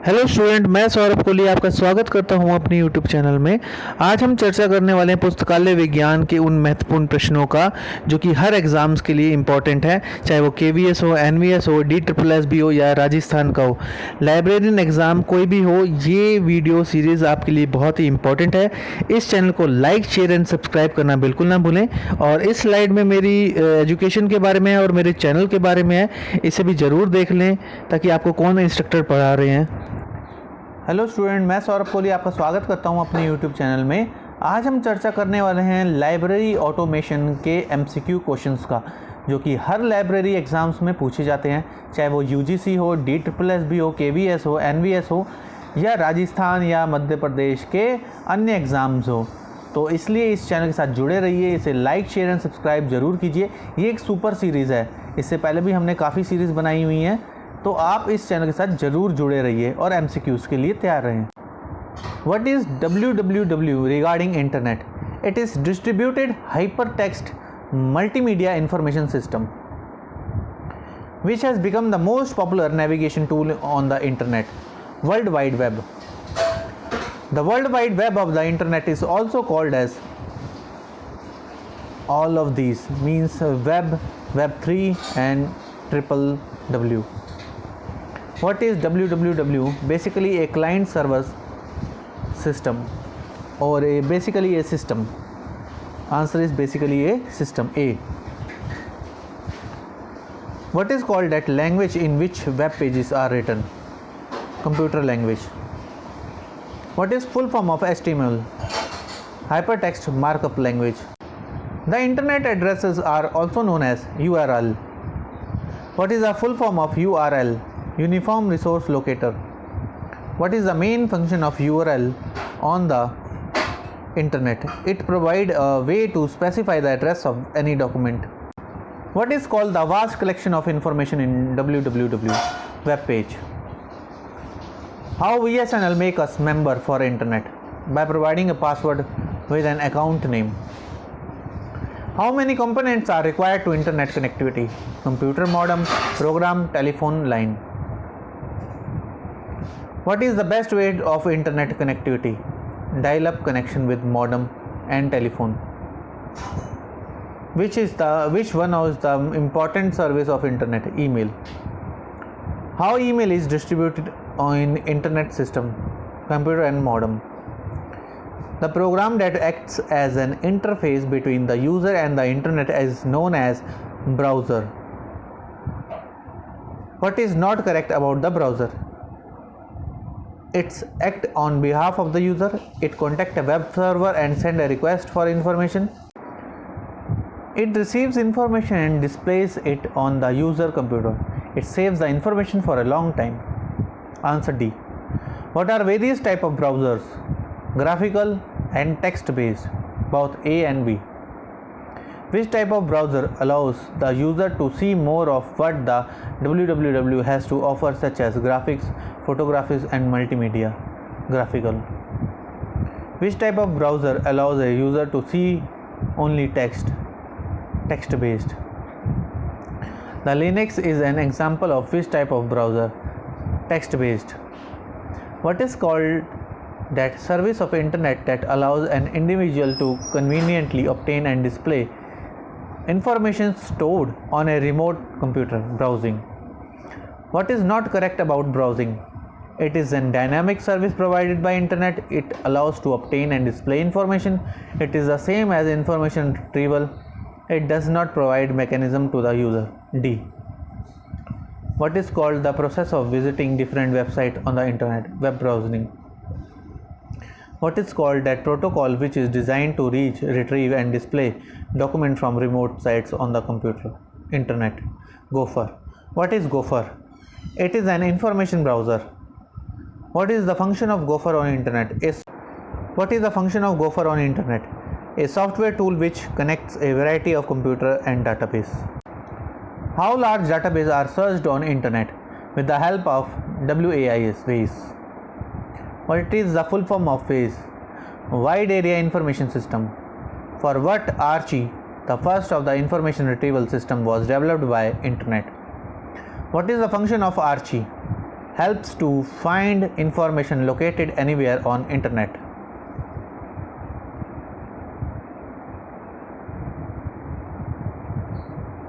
Hello student, मैं सौरभ कोहली आपका स्वागत करता हूं अपनी यूट्यूब चैनल में। आज हम चर्चा करने वाले हैं पुस्तकालय विज्ञान के उन महत्वपूर्ण प्रश्नों का जो कि हर एग्ज़ाम्स के लिए इम्पॉर्टेंट है, चाहे वो केवीएस हो, एनवीएस हो, DSSS हो या राजस्थान का हो। लाइब्रेरियन एग्ज़ाम कोई भी हो, ये वीडियो सीरीज़ आपके लिए बहुत ही इम्पॉर्टेंट है। इस चैनल को लाइक, शेयर एंड सब्सक्राइब करना बिल्कुल ना भूलें। और इस स्लाइड में मेरी एजुकेशन के बारे में है और मेरे चैनल के बारे में है, इसे भी ज़रूर देख लें ताकि आपको कौन इंस्ट्रक्टर पढ़ा रहे हैं। हेलो स्टूडेंट, मैं सौरभ कोहली आपका स्वागत करता हूं अपने यूट्यूब चैनल में। आज हम चर्चा करने वाले हैं लाइब्रेरी ऑटोमेशन के एमसीक्यू क्वेश्चंस का, जो कि हर लाइब्रेरी एग्ज़ाम्स में पूछे जाते हैं, चाहे वो यूजीसी हो, DSSS हो, केवीएस हो, एनवीएस हो या राजस्थान या मध्य प्रदेश के अन्य एग्ज़ाम्स हो। तो इसलिए इस चैनल के साथ जुड़े रहिए, इसे लाइक, शेयर एंड सब्सक्राइब ज़रूर कीजिए। ये एक सुपर सीरीज़ है, इससे पहले भी हमने काफ़ी सीरीज़ बनाई हुई हैं, तो आप इस चैनल के साथ ज़रूर जुड़े रहिए और एमसीक्यूज़ के लिए तैयार रहें। What is WWW regarding Internet? It is Distributed Hypertext Multimedia Information System, which has become the most popular navigation tool on the Internet, World Wide Web. The World Wide Web of the Internet is also called as all of these, means Web, Web3 and WWW. What is WWW? Basically a client server system or basically a system. Answer is basically a system A. What is called that language in which web pages are written? Computer language. What is full form of HTML? Hypertext Markup Language. The internet addresses are also known as URL. What is the full form of URL? Uniform Resource Locator. What is the main function of URL on the internet? It provides a way to specify the address of any document. What is called the vast collection of information in WWW web page? How VSNL make us member for internet? By providing a password with an account name. How many components are required to internet connectivity? Computer modem, program, telephone line. What is the best way of internet connectivity? Dial-up connection with modem and telephone. Which one is the important service of internet? Email. How email is distributed on internet system? Computer and modem. The program that acts as an interface between the user and the internet is known as browser. What is not correct about the browser? It's act on behalf of the user. It contact a web server and send a request for information. It receives information and displays it on the user computer. It saves the information for a long time. Answer D. What are various types of browsers? Graphical and text based, both A and B. Which type of browser allows the user to see more of what the WWW has to offer, such as graphics, photography and multimedia? Graphical. Which type of browser allows a user to see only text? Text based. The Linux is an example of which type of browser? Text based. What is called that service of internet that allows an individual to conveniently obtain and display information stored on a remote computer? Browsing. What is not correct about browsing? It is a dynamic service provided by internet. It allows to obtain and display information. It is the same as information retrieval. It does not provide mechanism to the user. D. What is called the process of visiting different websites on the internet? Web browsing. What is called that protocol which is designed to reach, retrieve and display documents from remote sites on the computer? Internet. Gopher. What is Gopher? It is an information browser. What is the function of Gopher on internet? What is the function of Gopher on internet? A software tool which connects a variety of computer and database. How large databases are searched on internet? With the help of WAIS. What is the full form of WAIS? Wide Area Information System. For what Archie, the first of the information retrieval system, was developed by internet? What is the function of Archie? helps to find information located anywhere on internet.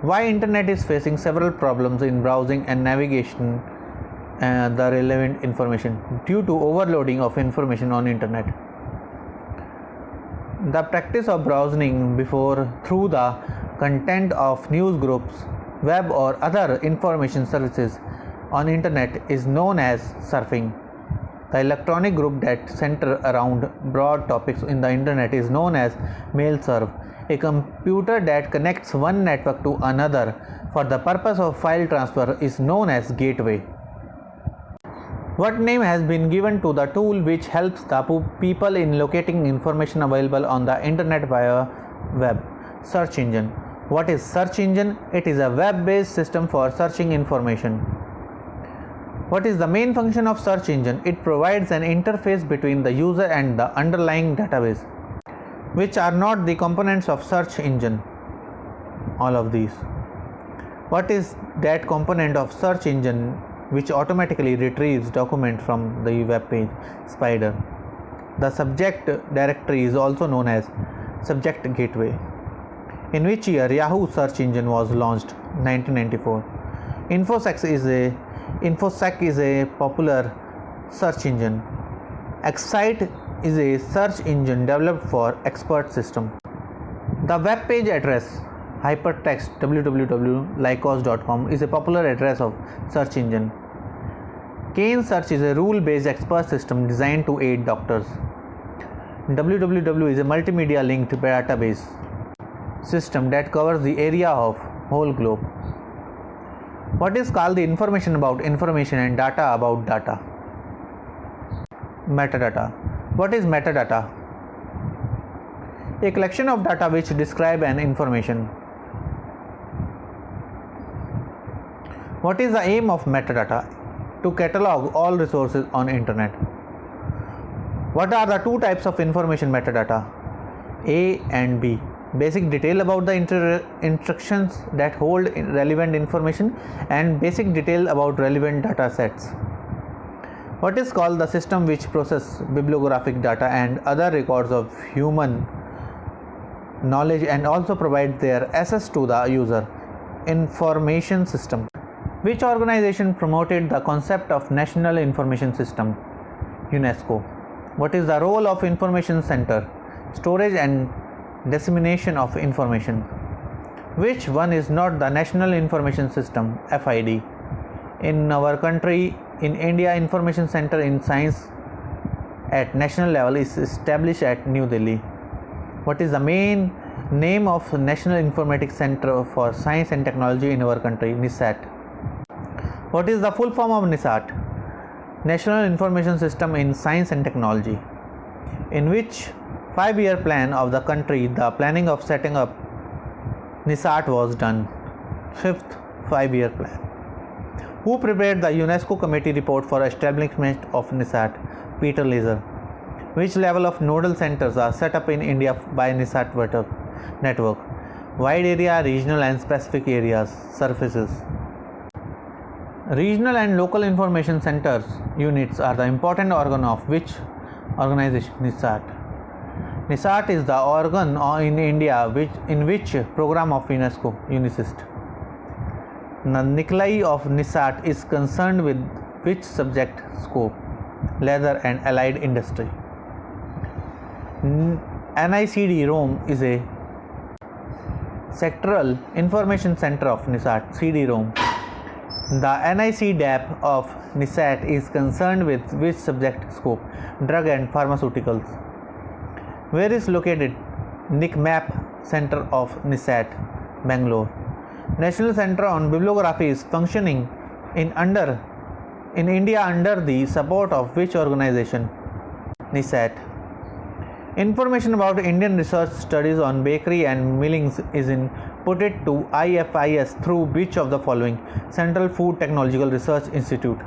Why internet is facing several problems in browsing and navigation the relevant information due to overloading of information on internet. The practice of browsing through the content of news groups, web or other information services on internet is known as surfing. The electronic group that center around broad topics in the internet is known as mailserve. A computer that connects one network to another for the purpose of file transfer is known as gateway. What name has been given to the tool which helps the people in locating information available on the internet via web? Search engine. What is search engine? It is a web-based system for searching information. What is the main function of search engine? It provides an interface between the user and the underlying database. Which are not the components of search engine? All of these. What is that component of search engine which automatically retrieves document from the web page? Spider. The subject directory is also known as subject gateway. In which year Yahoo search engine was launched? 1994. InfoSec is a popular search engine. Excite is a search engine developed for expert system. The web page address hypertext www.lycos.com is a popular address of search engine. Kane Search is a rule-based expert system designed to aid doctors. www is a multimedia linked database system that covers the area of whole globe. What is called the information about information and data about data? Metadata. What is metadata? A collection of data which describe an information. What is the aim of metadata? To catalog all resources on internet. What are the two types of information metadata? A and B. Basic detail about the instructions that hold relevant information and basic detail about relevant data sets. What is called the system which process bibliographic data and other records of human knowledge and also provide their access to the user? Information system. Which organization promoted the concept of National Information System? UNESCO. What is the role of information center? Storage and dissemination of information. Which one is not the National Information System? FID. In our country, in India, Information Center in Science at national level is established at New Delhi. What is the main name of National Informatics Center for Science and Technology in our country? NISAT. What is the full form of NISAT? National Information System in Science and Technology. In which 5-year plan of the country, the planning of setting up NISAT was done? 5th 5-year plan. Who prepared the UNESCO committee report for establishment of NISAT? Peter Laser. Which level of nodal centers are set up in India by NISAT network? Wide area, regional and specific areas, surfaces. Regional and local information centers units are the important organ of which organization? NISAT. NISAT is the organ in India in which program of UNESCO, UNICIST. The nuclei of NISAT is concerned with which subject scope? Leather and allied industry. NICD Rome is a sectoral information center of NISAT. CD Rome. The NICDAP of NISAT is concerned with which subject scope? Drug and pharmaceuticals. Where is located NICMAP Center of NISAT? Bangalore. National Center on Bibliography is functioning in India under the support of which organization? NISAT. Information about Indian research studies on bakery and millings is inputted to IFIS through which of the following? Central Food Technological Research Institute.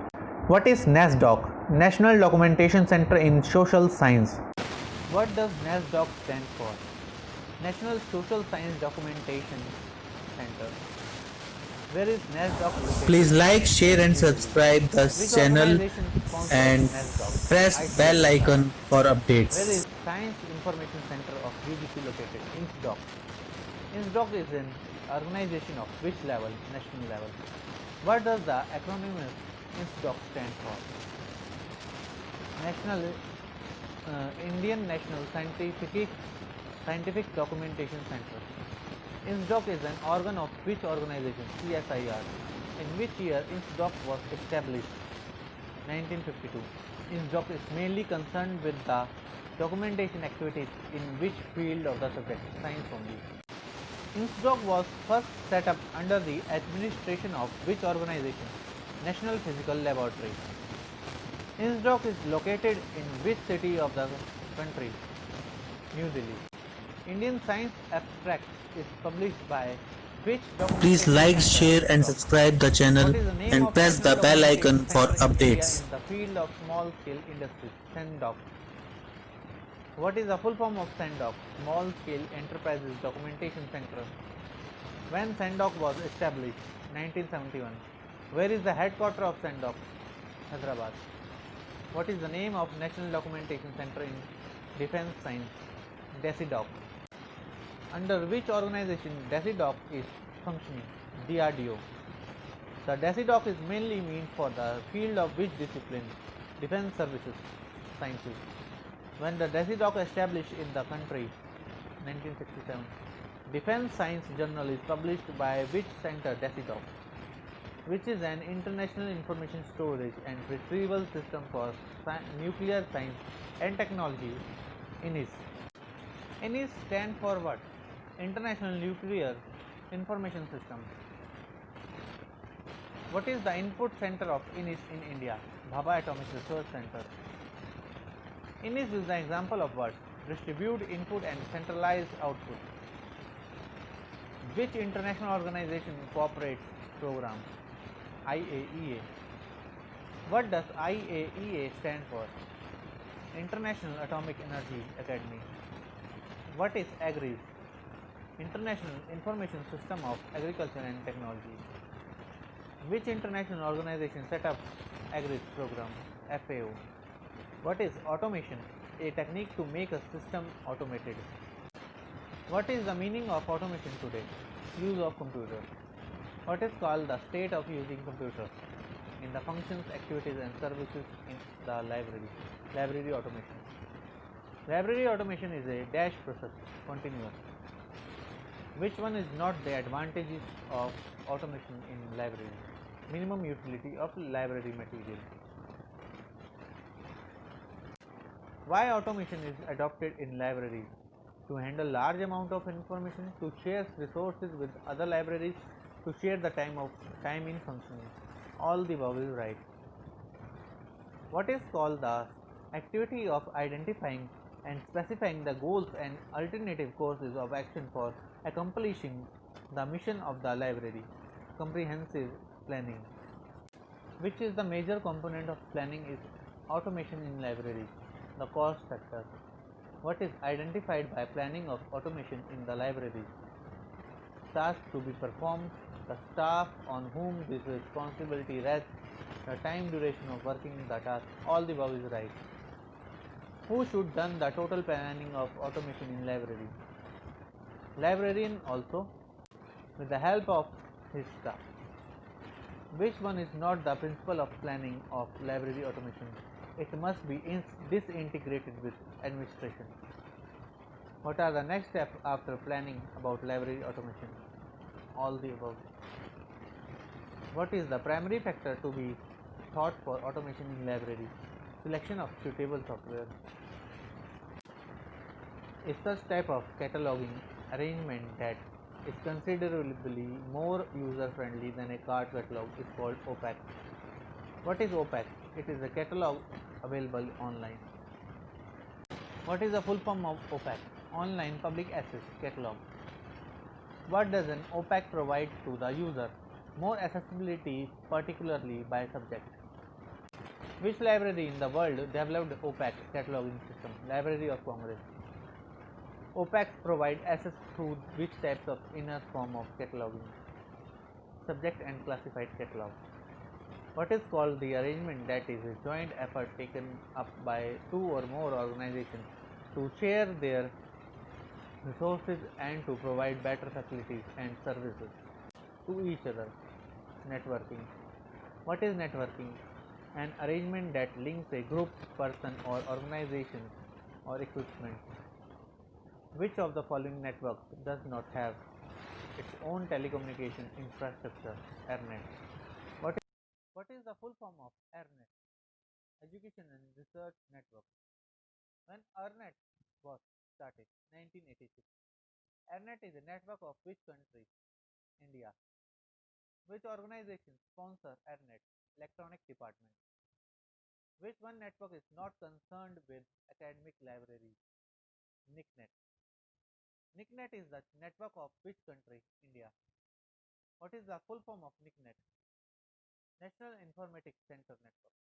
What is NASDOC? National Documentation Center in Social Science. What does NASDOC stand for? National Social Science Documentation Center. Where is NASDAQ located? Please like, share and New Delhi. subscribe Which this channel organization sponsors and NASDAQ? press bell ICICI Bank. icon for Where is updates. Science Information Center of UGC located? INSDOC. INSDOC is an organization of which level? National level. What does the acronym INSDOC stand for? National Indian National Scientific Documentation Center. INSDOC is an organ of which organization? CSIR. In which year INSDOC was established? 1952. INSDOC is mainly concerned with the documentation activities in which field of the subject? Science only. INSDOC was first set up under the administration of which organization? National Physical Laboratory. INSDOC is located in which city of the country? New Delhi. Indian Science Abstract is published by which Please documentation like, center? share and INSDOC. subscribe the channel What is the name and of press National the bell Documentation icon for Center in India updates. in the field of small scale industries? SENDOC. What is the full form of SENDOC? Small Scale Enterprises Documentation Center. When SENDOC was established? 1971. Where is the headquarters of SENDOC? Hyderabad. What is the name of National Documentation Center in Defense Science? DECIDOC. Under which organization DECIDOC is functioning? DRDO. The DECIDOC is mainly meant for the field of which discipline? Defense Services Sciences. When the DECIDOC established in the country? 1967. Defense Science Journal is published by which center? DECIDOC. Which is an international information storage and retrieval system for nuclear science and technology? INIS. INIS stand for what? International Nuclear Information System. What is the input center of INIS in India? Bhabha Atomic Research Center. INIS is the example of what? Distribute input and centralized output. Which international organization cooperates program? IAEA. What does IAEA stand for? International Atomic Energy Academy. What is AGRIS? International Information System of Agriculture and Technology. Which international organization set up AGRIS program? FAO. What is automation? A technique to make a system automated. What is the meaning of automation today? Use of computer. What is called the state of using computers? In the functions, activities and services in the library. Library automation. Library automation is a dash process, continuous. Which one is not the advantages of automation in library? Minimum utility of library material. Why automation is adopted in library? To handle large amount of information, to share resources with other libraries, to share the time in functioning. All the above is right. What is called the activity of identifying and specifying the goals and alternative courses of action for accomplishing the mission of the library? Comprehensive planning. Which is the major component of planning is automation in library? The cost factor. What is identified by planning of automation in the library? Tasks to be performed, the staff on whom this responsibility rests, the time duration of working the task. All the above is right. Who should done the total planning of automation in library? Librarian also, with the help of his staff. Which one is not the principle of planning of library automation? It must be disintegrated with administration. What are the next steps after planning about library automation? All the above. What is the primary factor to be thought for automation in library? Selection of suitable software. Is such type of cataloging arrangement that is considerably more user friendly than a card catalog is called OPAC. What is OPAC? It is a catalog available online. What is the full form of OPAC? Online Public Access Catalog. What does an OPAC provide to the user? More accessibility, particularly by subject. Which library in the world developed OPAC cataloging system? Library of Congress. OPACs provide access through which types of inner form of cataloging? subject and classified catalog. What is called the arrangement, that is a joint effort taken up by two or more organizations to share their resources and to provide better facilities and services to each other. Networking. What is networking? An arrangement that links a group, person or organization or equipment. Which of the following networks does not have its own telecommunication infrastructure? ERNET. What is the full form of ERNET? Education and Research Network. When ERNET was started, 1986. ERNET is a network of which country? India. Which organization sponsor ERNET? Electronic Department. Which one network is not concerned with academic libraries? NICNET. NICNET is the network of which country? India. What is the full form of NICNET? National Informatics Center Network.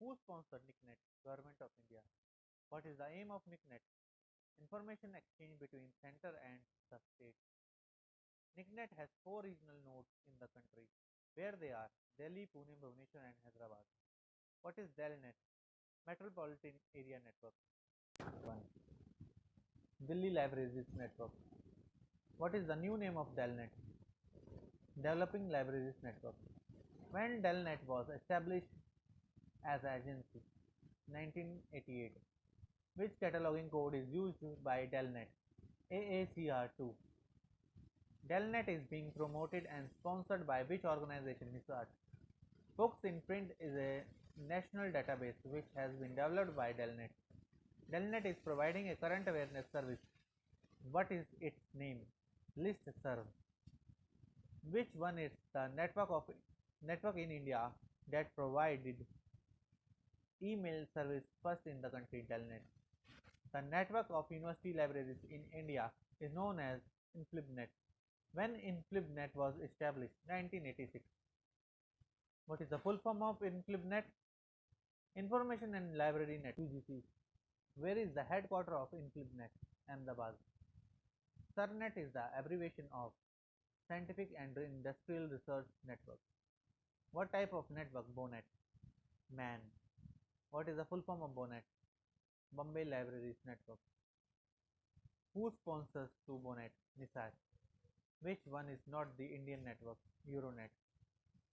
Who sponsored NICNET? Government of India. What is the aim of NICNET? Information exchange between center and the state. NICNET has 4 regional nodes in the country. Where they are? Delhi, Pune, Bhubaneswar and Hyderabad. What is DELNET? Metropolitan Area Network. 1. Delhi Libraries Network. What is the new name of DELNET? Developing Libraries Network. When DELNET was established as an agency? 1988. Which cataloging code is used by DELNET? AACR2. DELNET is being promoted and sponsored by which organization? NISAT. Books in Print is a national database which has been developed by DELNET. DELNET is providing a current awareness service. What is its name? ListServ. Which one is the network in India that provided email service first in the country? DELNET. The network of university libraries in India is known as INFLIBNET. When INFLIBNET was established? 1986. What is the full form of INFLIBNET? Information and Library Net, UGC. Where is the headquarters of INFLIBNET? Ahmedabad. CERNET is the abbreviation of Scientific and Industrial Research Network. What type of network? BONET. MAN. What is the full form of BONET? Bombay Libraries Network. Who sponsors to BONET? NISAT. Which one is not the Indian network? Euronet.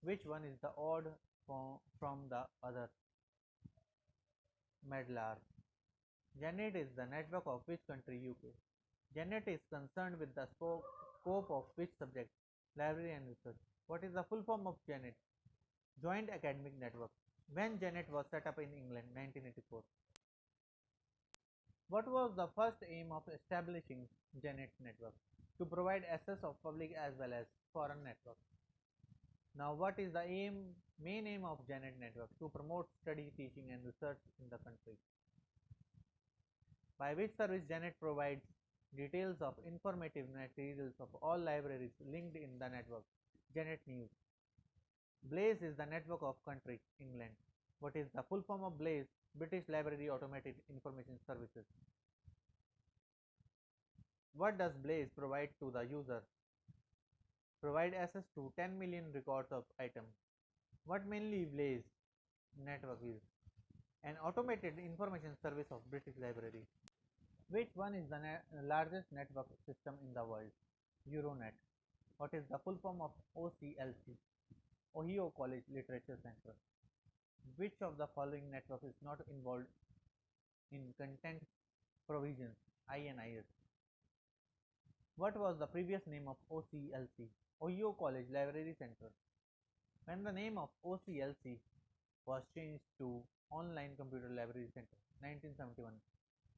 Which one is the odd from the other? MEDLAR. GENET is the network of which country? UK. GENET is concerned with the scope of which subject? Library and research. What is the full form of GENET? Joint Academic Network. When GENET was set up in England? 1984. What was the first aim of establishing GENET network? To provide access of public as well as foreign network. Now what is the main aim of GENET network? To promote study, teaching and research in the country. By which service GENET provides details of informative materials of all libraries linked in the network? GENET News. BLAZE is the network of country England. What is the full form of BLAZE? British Library Automated Information Services. What does BLAZE provide to the user? Provide access to 10 million records of items. What mainly BLAZE network is? An automated information service of British Library. Which one is the largest network system in the world? Euronet. What is the full form of OCLC? Ohio College Literature Center. Which of the following network is not involved in content provisions? INIS. What was the previous name of OCLC? Ohio College Library Center. When the name of OCLC was changed to Online Computer Library Center? 1971.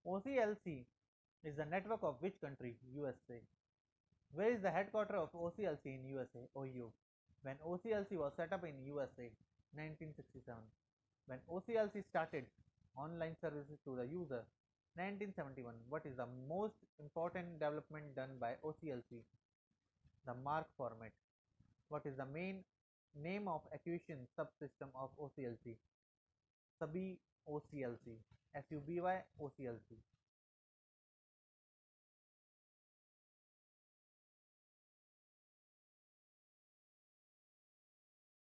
OCLC is the network of which country? USA. Where is the headquarters of OCLC in USA? Ohio. When OCLC was set up in USA? 1967. When OCLC started online services to the user? 1971. What is the most important development done by OCLC? The MARC format. What is the main name of acquisition subsystem of OCLC? SUBY OCLC. SUBY OCLC.